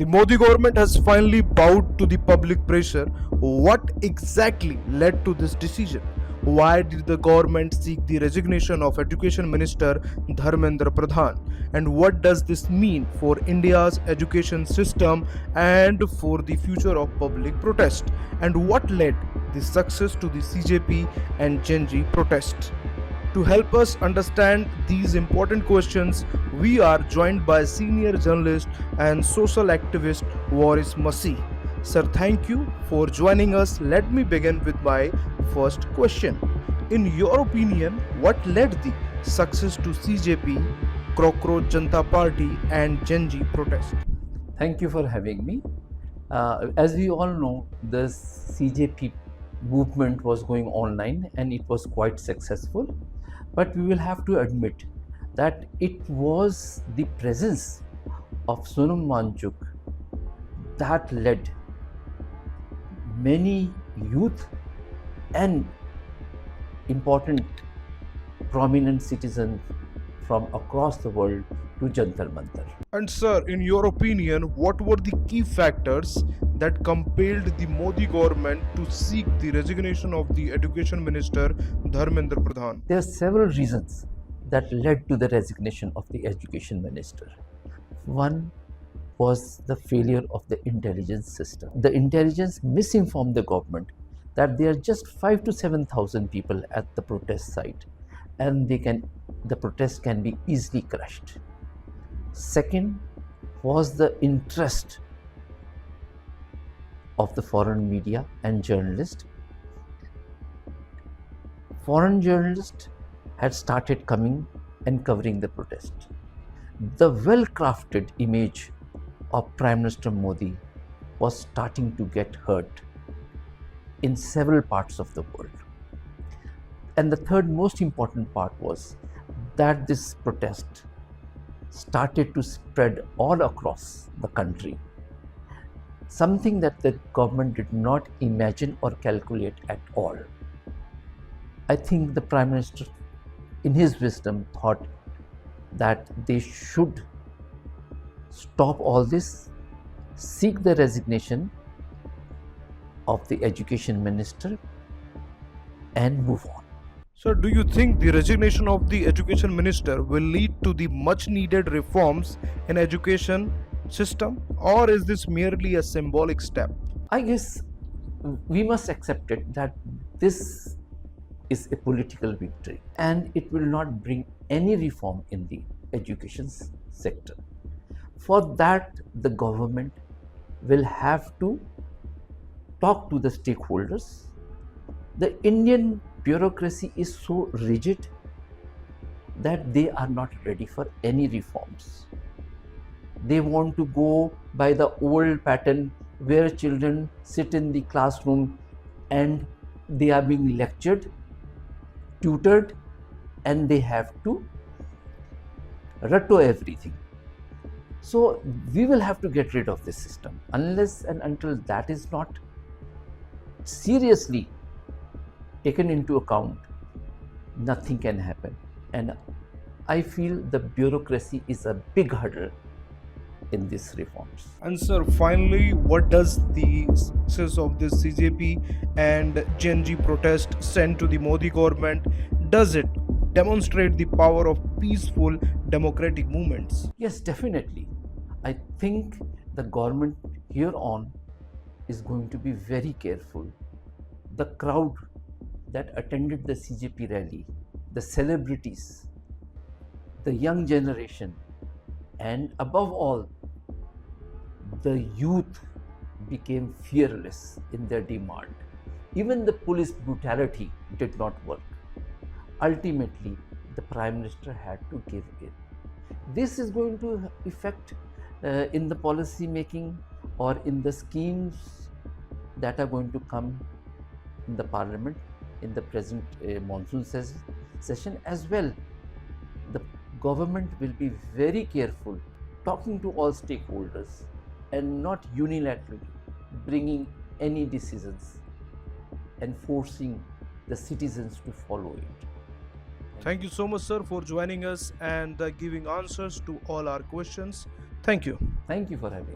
The Modi government has finally bowed to the public pressure. What exactly led to this decision? Why did the government seek the resignation of Education Minister Dharmendra Pradhan? And what does this mean for India's education system and for the future of public protest? And what led the success to the CJP and Gen Z protests? To help us understand these important questions, we are joined by senior journalist and social activist Waris Masih. Sir, thank you for joining us. Let me begin with my first question. In your opinion, what led the success to CJP, Cockroach Janta Party, and Gen Z protest? Thank you for having me. As we all know, the CJP movement was going online and it was quite successful. But we will have to admit that it was the presence of Sonam Wangchuk that led many youth and important prominent citizens from across the world to Jantar Mantar. And sir, in your opinion, what were the key factors that compelled the Modi government to seek the resignation of the Education Minister Dharmendra Pradhan? There are several reasons that led to the resignation of the Education Minister. One was the failure of the intelligence system. The intelligence misinformed the government that there are just 5,000 to 7,000 people at the protest site and the protest can be easily crushed. Second was the interest of the foreign media and journalists. Foreign journalists had started coming and covering the protest. The well-crafted image of Prime Minister Modi was starting to get hurt in several parts of the world. And the third most important part was that this protest started to spread all across the country, something that the government did not imagine or calculate at all. I think the Prime Minister, in his wisdom, thought that they should stop all this, seek the resignation of the Education Minister and move on. So, do you think the resignation of the Education Minister will lead to the much needed reforms in education system, or is this merely a symbolic step? I guess we must accept it that this is a political victory and it will not bring any reform in the education sector. For that, the government will have to talk to the stakeholders. The Indian bureaucracy is so rigid that they are not ready for any reforms. They want to go by the old pattern where children sit in the classroom and they are being lectured, tutored, and they have to rattle everything. So we will have to get rid of this system. Unless and until that is not seriously taken into account, nothing can happen. And I feel the bureaucracy is a big hurdle in these reforms. And sir, finally, what does the success of this CJP and Gen Z protest send to the Modi government? Does it demonstrate the power of peaceful democratic movements? Yes, definitely. I think the government here on is going to be very careful. The crowd that attended the CJP rally, the celebrities, the young generation, and above all, the youth became fearless in their demand. Even the police brutality did not work. Ultimately, the Prime Minister had to give in. This is going to affect in the policy making or in the schemes that are going to come in the Parliament in the present monsoon session as well. The government will be very careful talking to all stakeholders and not unilaterally bringing any decisions and forcing the citizens to follow it. Thank you so much, sir, for joining us and giving answers to all our questions. Thank you. Thank you for having me.